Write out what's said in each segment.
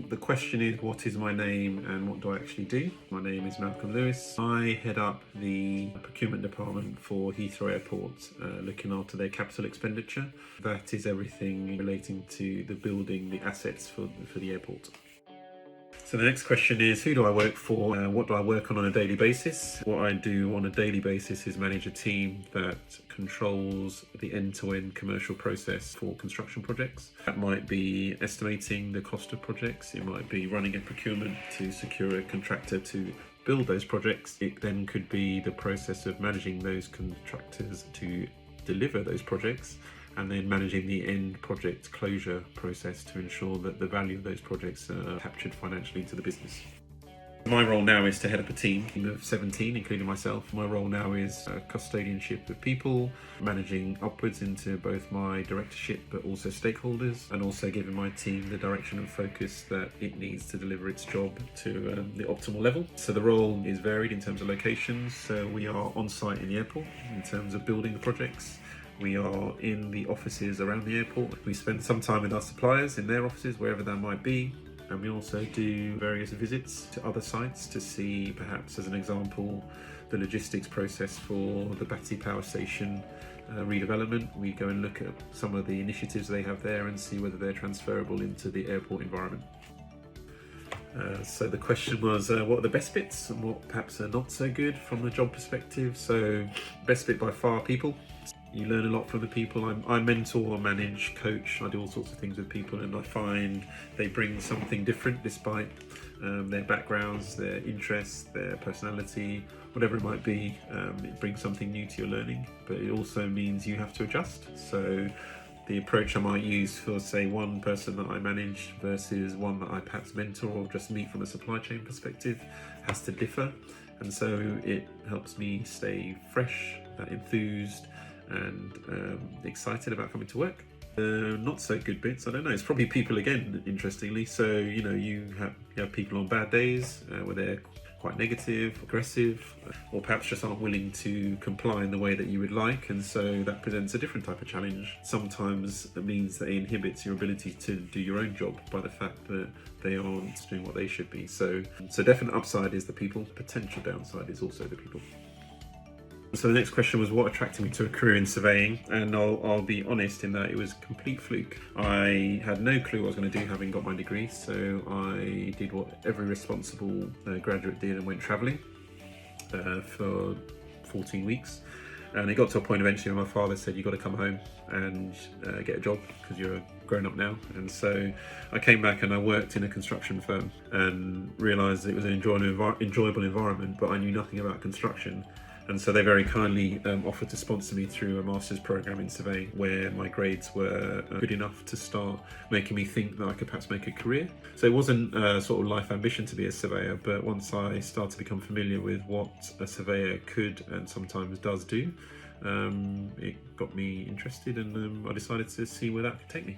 The question is, what is my name and what do I actually do? My name is Malcolm Lewis. I head up the procurement department for Heathrow Airport, looking after their capital expenditure. That is everything relating to the building, the assets for the airport. So the next question is, who do I work for? What do I work on a daily basis? What I do on a daily basis is manage a team that controls the end-to-end commercial process for construction projects. That might be estimating the cost of projects. It might be running a procurement to secure a contractor to build those projects. It then could be the process of managing those contractors to deliver those projects, and then managing the end project closure process to ensure that the value of those projects are captured financially to the business. My role now is to head up a team of 17, including myself. My role now is custodianship of people, managing upwards into both my directorship but also stakeholders, and also giving my team the direction and focus that it needs to deliver its job to the optimal level. So the role is varied in terms of locations. So we are on site in the airport in terms of building the projects. We are in the offices around the airport. We spend some time with our suppliers in their offices, wherever that might be. And we also do various visits to other sites to see, perhaps as an example, the logistics process for the Battersea Power Station redevelopment. We go and look at some of the initiatives they have there and see whether they're transferable into the airport environment. So the question was, what are the best bits and what perhaps are not so good from the job perspective? So best bit by far, people. You learn a lot from the people. I mentor, manage, coach. I do all sorts of things with people, and I find they bring something different despite their backgrounds, their interests, their personality, whatever it might be. It brings something new to your learning, but it also means you have to adjust. So the approach I might use for, say, one person that I manage versus one that I perhaps mentor or just meet from a supply chain perspective has to differ. And so it helps me stay fresh, enthused, and excited about coming to work. Not so good bits, I don't know, it's probably people again, interestingly. So you have people on bad days where they're quite negative, aggressive, or perhaps just aren't willing to comply in the way that you would like, and so that presents a different type of challenge. Sometimes it means that it inhibits your ability to do your own job by the fact that they aren't doing what they should be. So definite upside is the people, potential downside is also the people. So the next question was, what attracted me to a career in surveying? And I'll be honest in that it was a complete fluke. I had no clue what I was going to do having got my degree, so I did what every responsible graduate did and went travelling for 14 weeks. And it got to a point eventually where my father said, you've got to come home and get a job because you're grown up now. And so I came back and I worked in a construction firm and realised it was an enjoyable environment, but I knew nothing about construction. And so they very kindly offered to sponsor me through a master's programme in surveying, where my grades were good enough to start making me think that I could perhaps make a career. So it wasn't a sort of life ambition to be a surveyor, but once I started to become familiar with what a surveyor could and sometimes does do, it got me interested, and I decided to see where that could take me.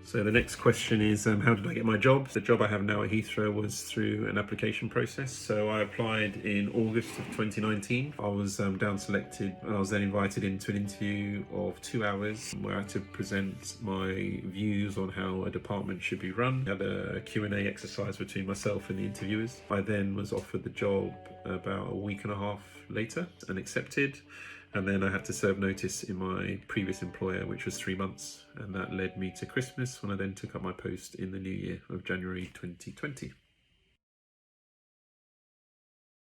So the next question is, how did I get my job? The job I have now at Heathrow was through an application process. So I applied in August of 2019. I was down selected, and I was then invited into an interview of 2 hours where I had to present my views on how a department should be run. I had a Q&A exercise between myself and the interviewers. I then was offered the job about a week and a half later and accepted. And then I had to serve notice in my previous employer, which was 3 months. And that led me to Christmas, when I then took up my post in the new year of January 2020.